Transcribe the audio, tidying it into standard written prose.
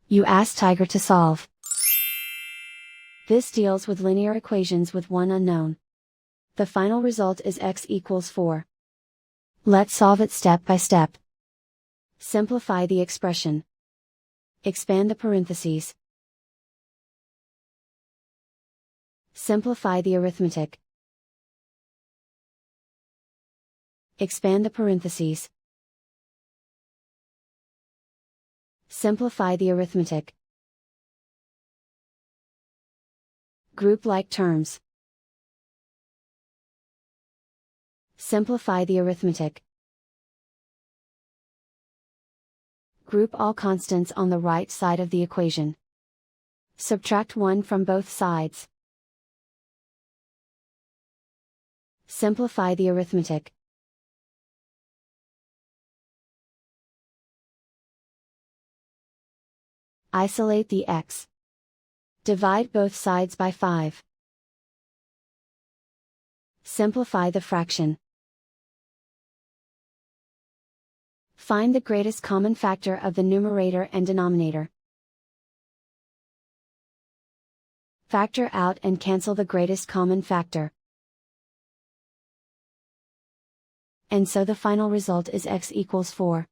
You ask Tiger to solve. This deals with linear equations with one unknown. The final result is x equals 4. Let's solve it step by step. Simplify the expression. Expand the parentheses. Simplify the arithmetic. Expand the parentheses. Simplify the arithmetic. Group like terms. Simplify the arithmetic. Group all constants on the right side of the equation. Subtract 1 from both sides. Simplify the arithmetic. Isolate the x. Divide both sides by 5. Simplify the fraction. Find the greatest common factor of the numerator and denominator. Factor out and cancel the greatest common factor. And so the final result is x equals 4.